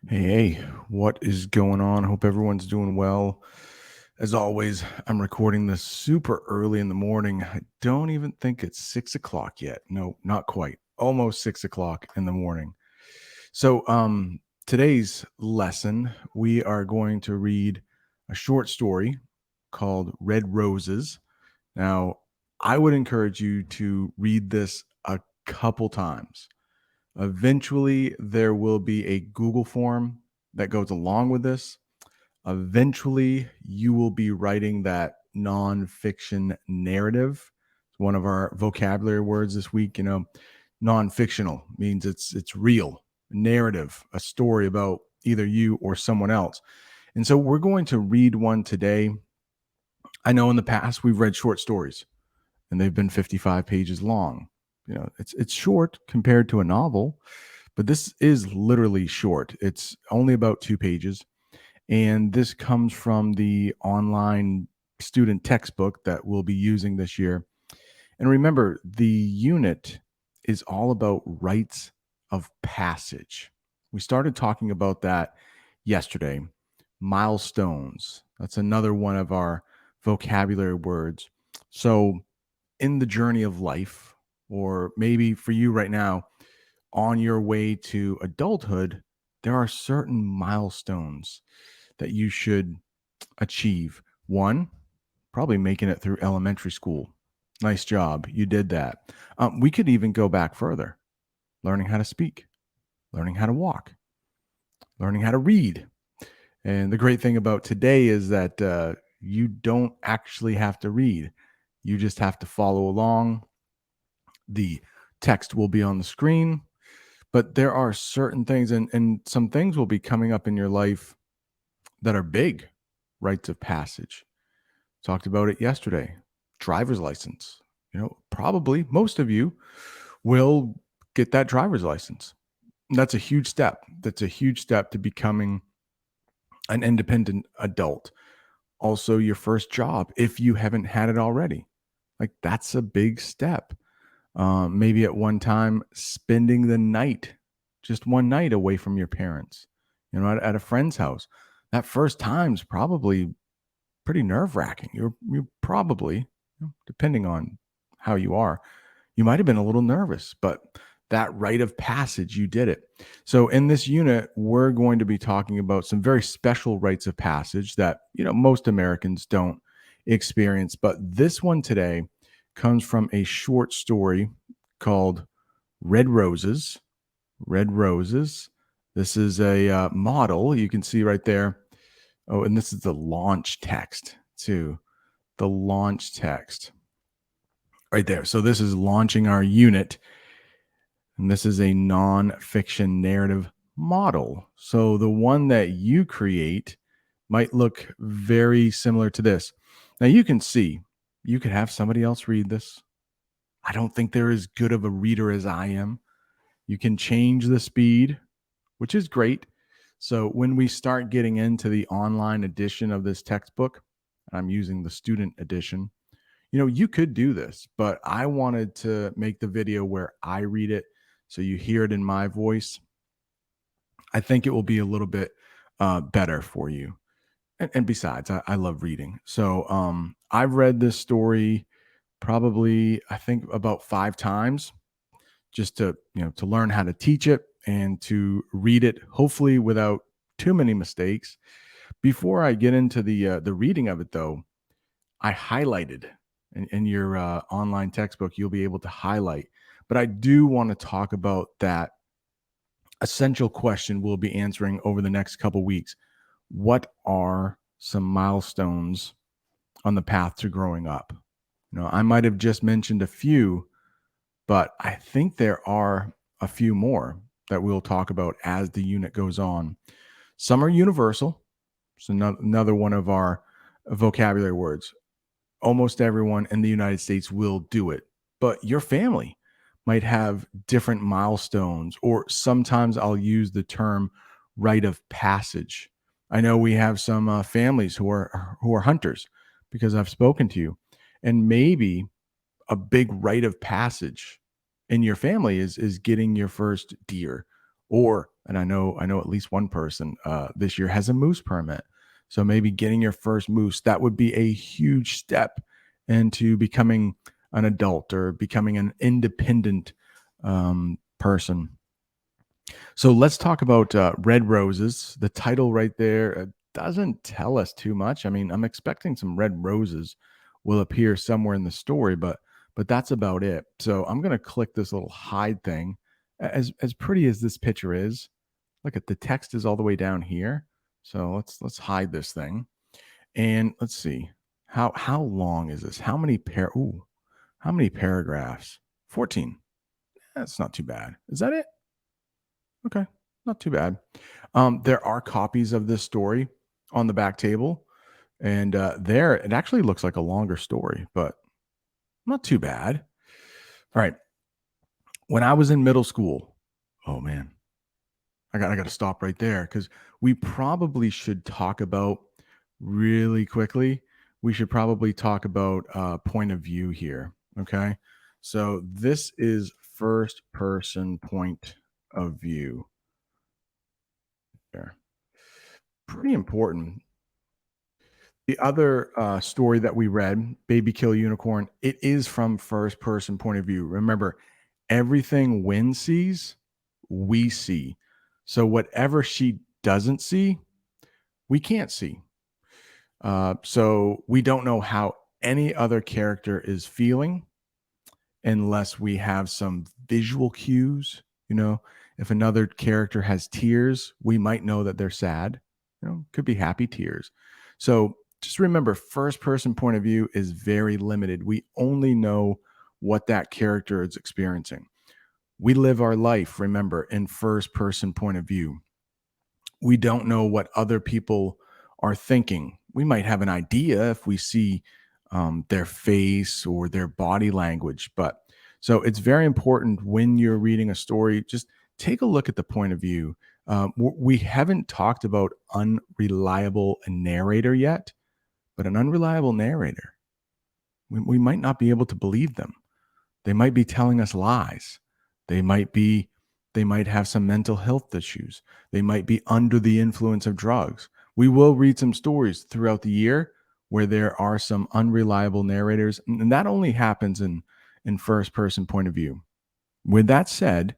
Hey, what is going on? Hope everyone's doing well. As always, I'm recording this super early in the morning. I don't even think it's 6 o'clock yet. No, not quite. Almost 6 o'clock in the morning. Today's lesson, we are going to read a short story called Red Roses. Now, I would encourage you to read this a couple times. Eventually, there will be a Google form that goes along with this. Eventually, you will be writing that nonfiction narrative. It's one of our vocabulary words this week. Non-fictional means it's real, narrative, a story about either you or someone else. And so we're going to read one today. I know in the past we've read short stories and they've been 55 pages long. It's short compared to a novel, but this is literally short. It's only about 2 pages. And this comes from the online student textbook that we'll be using this year. And remember, the unit is all about rites of passage. We started talking about that yesterday. Milestones. That's another one of our vocabulary words. So, in the journey of life, or maybe for you right now, on your way to adulthood, there are certain milestones that you should achieve. One, probably making it through elementary school. Nice job. You did that. We could even go back further, learning how to speak, learning how to walk, learning how to read. And the great thing about today is that you don't actually have to read, you just have to follow along. The text will be on the screen, but there are certain things, and some things will be coming up in your life that are big rites of passage. Talked about it yesterday. Driver's license. Probably most of you will get that driver's license. That's a huge step. That's a huge step to becoming an independent adult. Also, your first job, if you haven't had it already. Like, that's a big step. Maybe at one time, spending the night, just one night away from your parents, at a friend's house. That first time's probably pretty nerve wracking. You're probably, depending on how you are, you might have been a little nervous, but that rite of passage, you did it. So in this unit, we're going to be talking about some very special rites of passage that, most Americans don't experience. But this one today comes from a short story called Red Roses. Red Roses. This is a model you can see right there. Oh, and this is the launch text too. The launch text right there. So this is launching our unit. And this is a nonfiction narrative model. So the one that you create might look very similar to this. Now you can see, you could have somebody else read this. I don't think they're as good of a reader as I am. You can change the speed, which is great. So when we start getting into the online edition of this textbook, I'm using the student edition, you could do this, but I wanted to make the video where I read it so you hear it in my voice. I think it will be a little bit better for you. And besides, I love reading. So I've read this story probably, I think, about 5 times just to learn how to teach it and to read it, hopefully without too many mistakes. Before I get into the reading of it, though, I highlighted in your online textbook. You'll be able to highlight, but I do want to talk about that essential question we'll be answering over the next couple weeks. What are some milestones on the path to growing up? I might have just mentioned a few, but I think there are a few more that we'll talk about as the unit goes on. Some are universal. So another one of our vocabulary words. Almost everyone in the United States will do it, but your family might have different milestones, or sometimes I'll use the term rite of passage. I know we have some families who are hunters because I've spoken to you, and maybe a big rite of passage in your family is getting your first deer or and I know at least one person this year has a moose permit. So maybe getting your first moose, that would be a huge step into becoming an adult or becoming an independent person. So let's talk about Red Roses. The title right there doesn't tell us too much. I mean, I'm expecting some red roses will appear somewhere in the story, but that's about it. So I'm gonna click this little hide thing. As pretty as this picture is, look at the text is all the way down here. So let's hide this thing and let's see how long is this? How many paragraphs? 14. That's not too bad. Is that it? Okay, not too bad. There are copies of this story on the back table, and there it actually looks like a longer story, but not too bad. All right, when I was in middle school, oh man, I got to stop right there because we probably should talk about really quickly. We should probably talk about point of view here. Okay, so this is first person point of view. There, pretty important. The other story that we read, Baby Kill Unicorn, it is from first person point of view. Remember, everything Win sees, we see. So whatever she doesn't see, we can't see. So we don't know how any other character is feeling unless we have some visual cues. You know, if another character has tears, we might know that they're sad. Could be happy tears. So just remember, first person point of view is very limited. We only know what that character is experiencing. We live our life, remember, in first person point of view. We don't know what other people are thinking. We might have an idea if we see their face or their body language. But so it's very important when you're reading a story, just take a look at the point of view. We haven't talked about unreliable narrator yet, but an unreliable narrator, we might not be able to believe them. They might be telling us lies. They might be they might have some mental health issues. They might be under the influence of drugs. We will read some stories throughout the year where there are some unreliable narrators, and that only happens in first person point of view. With that said,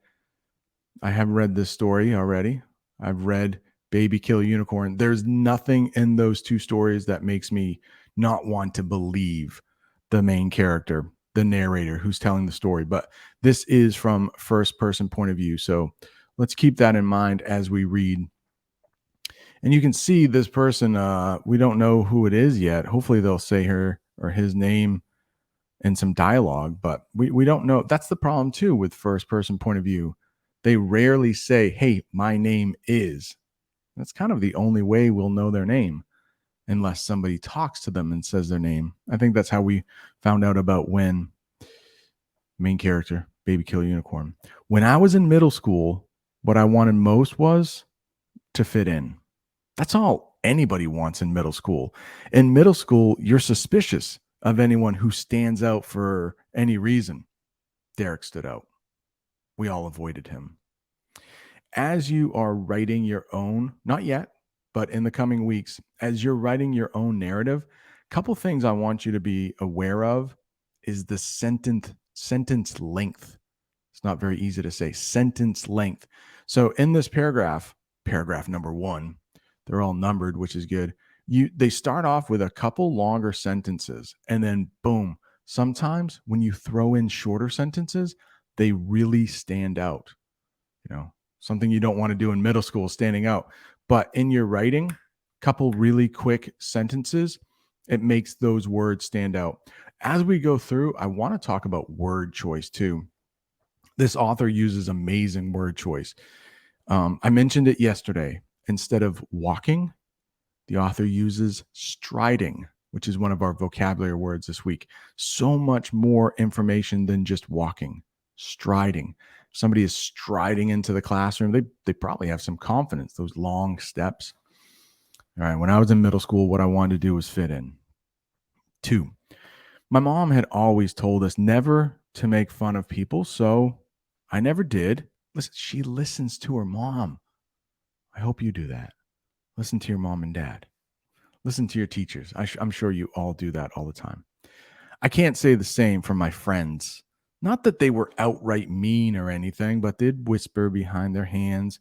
I have read this story already. I've read Baby Kill Unicorn. There's nothing in those two stories that makes me not want to believe the main character, the narrator who's telling the story. But this is from first person point of view. So let's keep that in mind as we read. And you can see this person, we don't know who it is yet. Hopefully they'll say her or his name and some dialogue, but we don't know. That's the problem too with first person point of view. They rarely say, "Hey, my name is." That's kind of the only way we'll know their name unless somebody talks to them and says their name. I think that's how we found out about when main character, Baby Kill Unicorn. When I was in middle school, what I wanted most was to fit in. That's all anybody wants in middle school. In middle school, you're suspicious of anyone who stands out for any reason. Derek stood out. We all avoided him. As you are writing your own, not yet, but in the coming weeks, as you're writing your own narrative, a couple things I want you to be aware of is the sentence length. It's not very easy to say sentence length. So in this paragraph number 1, they're all numbered, which is good. They start off with a couple longer sentences and then boom, sometimes when you throw in shorter sentences, they really stand out. Something you don't want to do in middle school, standing out. But in your writing, couple really quick sentences, it makes those words stand out. As we go through, I want to talk about word choice too. This author uses amazing word choice. I mentioned it yesterday. Instead of walking, the author uses striding, which is one of our vocabulary words this week. So much more information than just walking. Striding. If somebody is striding into the classroom, they probably have some confidence, those long steps. All right. When I was in middle school, what I wanted to do was fit in. 2, my mom had always told us never to make fun of people. So I never did. Listen, she listens to her mom. I hope you do that. Listen to your mom and dad. Listen to your teachers. I'm sure you all do that all the time. I can't say the same for my friends. Not that they were outright mean or anything, but they'd whisper behind their hands,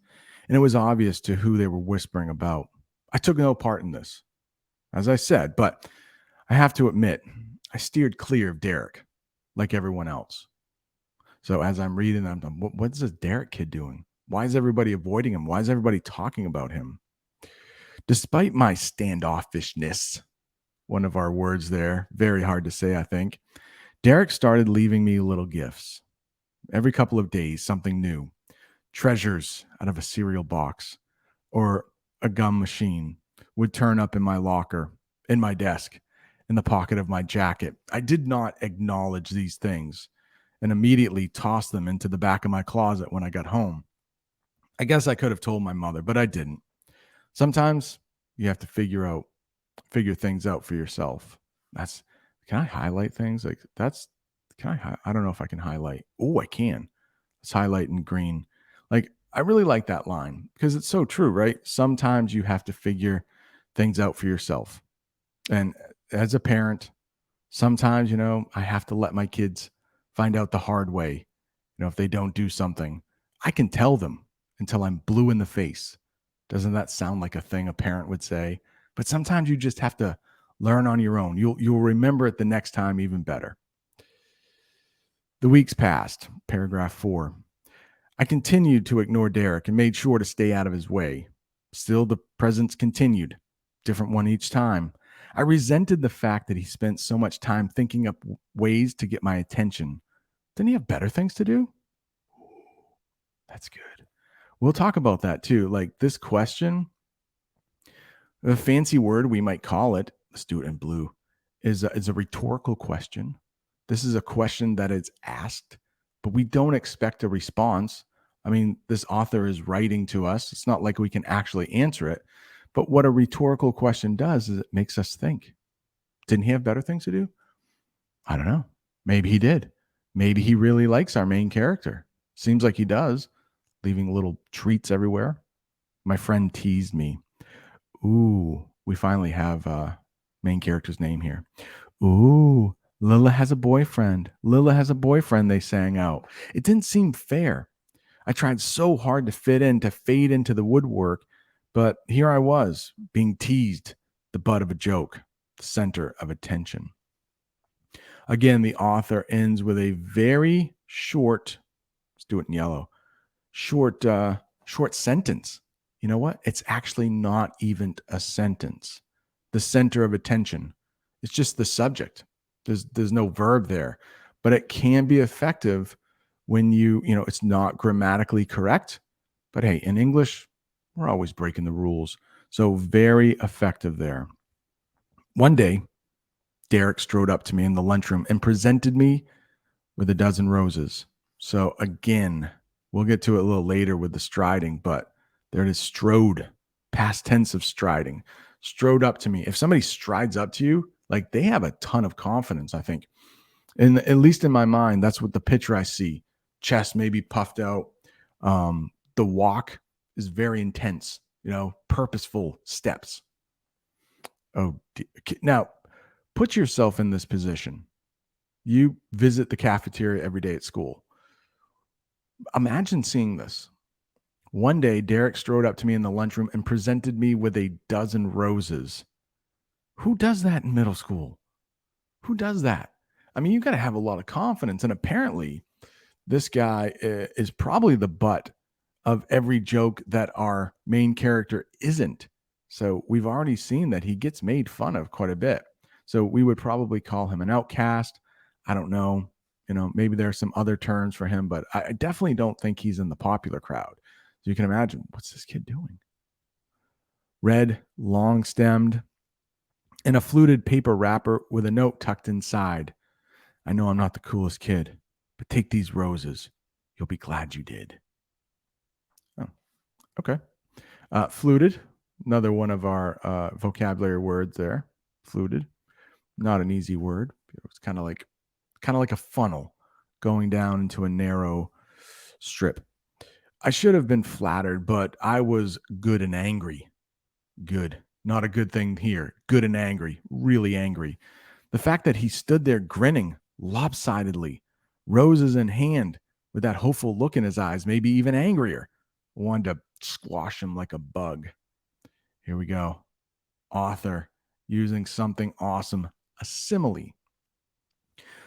and it was obvious to who they were whispering about. I took no part in this, as I said, but I have to admit, I steered clear of Derek, like everyone else. So as I'm reading, what's this Derek kid doing? Why is everybody avoiding him? Why is everybody talking about him? Despite my standoffishness, one of our words there, very hard to say, I think, Derek started leaving me little gifts. Every couple of days, something new. Treasures out of a cereal box or a gum machine would turn up in my locker, in my desk, in the pocket of my jacket. I did not acknowledge these things and immediately tossed them into the back of my closet when I got home. I guess I could have told my mother, but I didn't. Sometimes you have to figure things out for yourself. That's Can I highlight things? Like that's can I don't know if I can highlight. Oh, I can. Let's highlight in green. Like I really like that line because it's so true, right? Sometimes you have to figure things out for yourself. And as a parent, sometimes, I have to let my kids find out the hard way. If they don't do something, I can tell them until I'm blue in the face. Doesn't that sound like a thing a parent would say? But sometimes you just have to learn on your own. You'll remember it the next time even better. The weeks passed. Paragraph 4. I continued to ignore Derek and made sure to stay out of his way. Still, the presents continued, different one each time. I resented the fact that he spent so much time thinking up ways to get my attention. Didn't he have better things to do? That's good. We'll talk about that too. Like this question, a fancy word we might call it, let's do it in blue, is a rhetorical question. This is a question that is asked, but we don't expect a response. I mean, this author is writing to us. It's not like we can actually answer it. But what a rhetorical question does is it makes us think. Didn't he have better things to do? I don't know. Maybe he did. Maybe he really likes our main character. Seems like he does, leaving little treats everywhere. My friend teased me. Ooh, we finally have main character's name here. Ooh, Lila has a boyfriend. Lila has a boyfriend, they sang out. It didn't seem fair. I tried so hard to fit in, to fade into the woodwork, but here I was, being teased, the butt of a joke, the center of attention. Again, the author ends with a very short, let's do it in yellow, short sentence. You know what? It's actually not even a sentence. The center of attention. It's just the subject. There's no verb there, but it can be effective when it's not grammatically correct. But hey, in English, we're always breaking the rules. So very effective there. One day, Derek strode up to me in the lunchroom and presented me with a dozen roses. So again, we'll get to it a little later with the striding, but there it is, strode, past tense of striding, strode up to me. If somebody strides up to you, like they have a ton of confidence, I think. And at least in my mind, that's what the picture I see. Chest maybe puffed out. The walk is very intense, purposeful steps. Oh, now put yourself in this position. You visit the cafeteria every day at school. Imagine seeing this. One day, Derek strode up to me in the lunchroom and presented me with a dozen roses. Who does that in middle school? Who does that? I mean, you got to have a lot of confidence. And apparently, this guy is probably the butt of every joke that our main character isn't. So we've already seen that he gets made fun of quite a bit. So we would probably call him an outcast. I don't know. Maybe there are some other terms for him, but I definitely don't think he's in the popular crowd. So you can imagine, what's this kid doing? Red, long stemmed, in a fluted paper wrapper with a note tucked inside. I know I'm not the coolest kid, but take these roses. You'll be glad you did. Oh, okay. Fluted, another one of our vocabulary words there. Fluted, not an easy word. It's kind of like a funnel going down into a narrow strip. I should have been flattered, but I was good and angry. Good. Not a good thing here. Good and angry. Really angry. The fact that he stood there grinning lopsidedly, roses in hand, with that hopeful look in his eyes, maybe even angrier. I wanted to squash him like a bug. Here we go. Author using something awesome, a simile.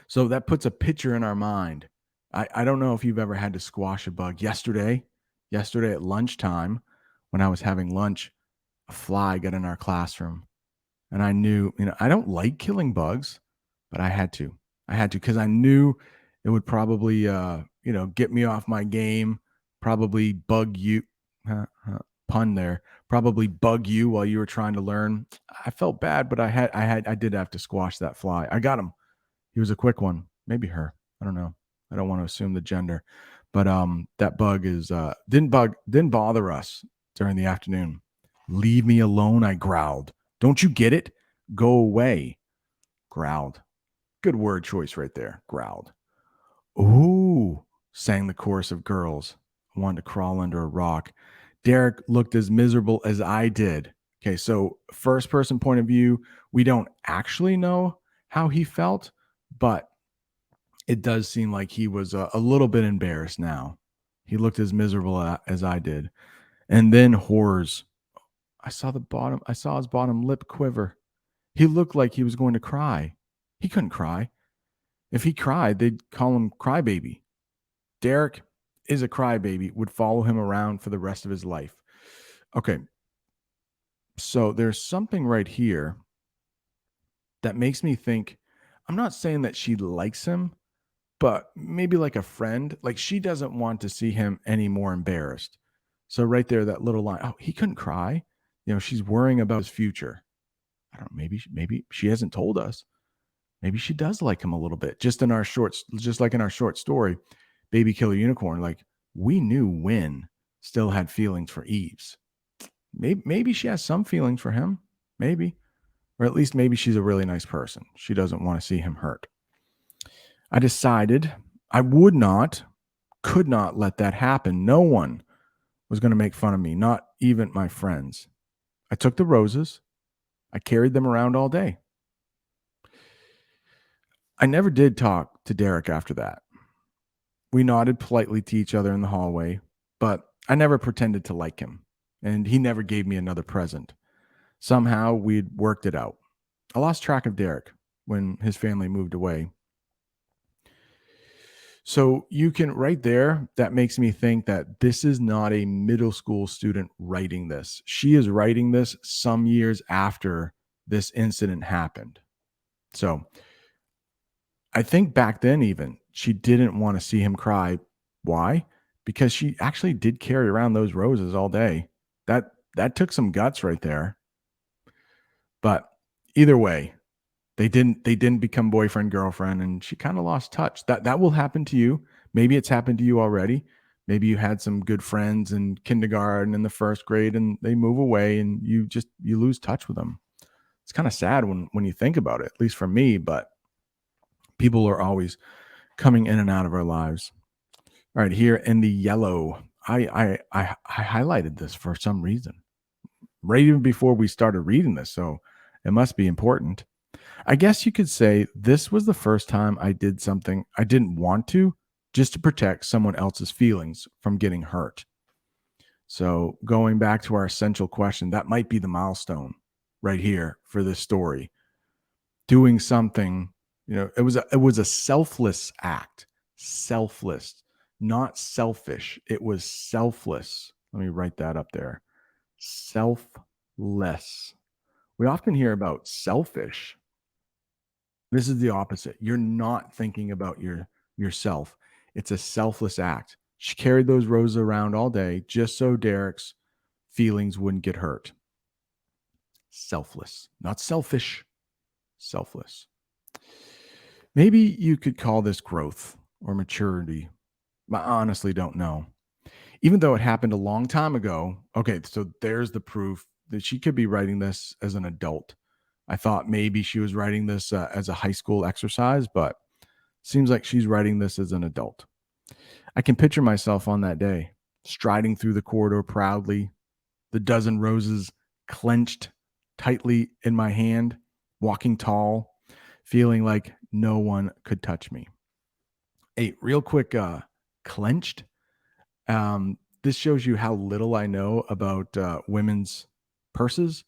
So that puts a picture in our mind. I don't know if you've ever had to squash a bug. Yesterday at lunchtime, when I was having lunch, a fly got in our classroom. And I knew, I don't like killing bugs, but I had to. I had to because I knew it would probably, get me off my game, probably bug you, pun there, probably bug you while you were trying to learn. I felt bad, but I did have to squash that fly. I got him. He was a quick one, maybe her. I don't know. I don't want to assume the gender, but that bug is didn't bother us during the afternoon. Leave me alone, I growled. Don't you get it? Go away. Growled. Good word choice right there. Growled. Ooh, sang the chorus of girls. I wanted to crawl under a rock. Derek looked as miserable as I did. Okay, so first person point of view, we don't actually know how he felt, but it does seem like he was a little bit embarrassed now. He looked as miserable as I did. And then horrors. I saw his bottom lip quiver. He looked like he was going to cry. He couldn't cry. If he cried, they'd call him crybaby. Derek is a crybaby, would follow him around for the rest of his life. Okay, so there's something right here that makes me think, I'm not saying that she likes him, but maybe like a friend, like she doesn't want to see him any more embarrassed. So right there, that little line, oh, he couldn't cry. She's worrying about his future. I don't know, maybe she hasn't told us. Maybe she does like him a little bit. Just like in our short story, Baby Killer Unicorn, like we knew Win still had feelings for Eves. Maybe she has some feelings for him. Maybe. Or at least maybe she's a really nice person. She doesn't want to see him hurt. I decided I could not let that happen. No one was going to make fun of me, not even my friends. I took the roses. I carried them around all day. I never did talk to Derek after that. We nodded politely to each other in the hallway, but I never pretended to like him, and he never gave me another present. Somehow we'd worked it out. I lost track of Derek when his family moved away. So you can right there, that makes me think that this is not a middle school student writing this. She is writing this some years after this incident happened. So I think back then, even she didn't want to see him cry. Why? Because she actually did carry around those roses all day. That took some guts right there. But either way, they didn't become boyfriend girlfriend, and she kind of lost touch. That will happen to you. Maybe it's happened to you already. Maybe you had some good friends in kindergarten and the first grade, and they move away, and you lose touch with them. It's kind of sad when you think about it, at least for me. But people are always coming in and out of our lives. All right, here in the yellow, I highlighted this for some reason, right even before we started reading this, so it must be important. I guess you could say this was the first time I did something I didn't want to, just to protect someone else's feelings from getting hurt. So, going back to our essential question, that might be the milestone right here for this story. Doing something, it was a selfless act. Selfless, not selfish. It was selfless. Let me write that up there. Selfless. We often hear about selfish. This is the opposite. You're not thinking about yourself. It's a selfless act. She carried those roses around all day just so Derek's feelings wouldn't get hurt. Selfless, not selfish. Selfless. Maybe you could call this growth or maturity. I honestly don't know. Even though it happened a long time ago, okay, so there's the proof that she could be writing this as an adult. I thought maybe she was writing this as a high school exercise, but seems like she's writing this as an adult. I can picture myself on that day. striding through the corridor proudly, the dozen roses clenched tightly in my hand, walking tall, feeling like no one could touch me. Hey, real quick, clenched. This shows you how little I know about women's purses.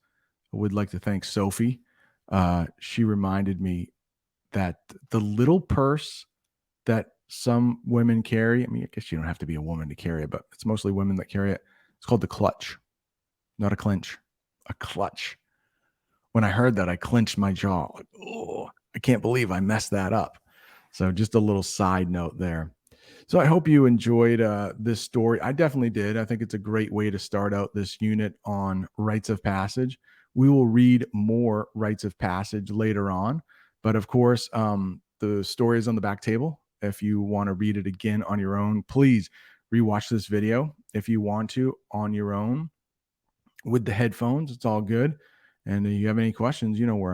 I would like to thank Sophie. She reminded me that the little purse that some women carry, I mean, I guess you don't have to be a woman to carry it, but it's mostly women that carry it. It's called the clutch, not a clinch, a clutch. When I heard that, I clenched my jaw. Like, oh, I can't believe I messed that up. So just a little side note there. So I hope you enjoyed this story. I definitely did. I think it's a great way to start out this unit on rites of passage. We will read more rites of passage later on, but of course, the story is on the back table. If you want to read it again on your own, please rewatch this video if you want to on your own with the headphones. It's all good. And if you have any questions, you know where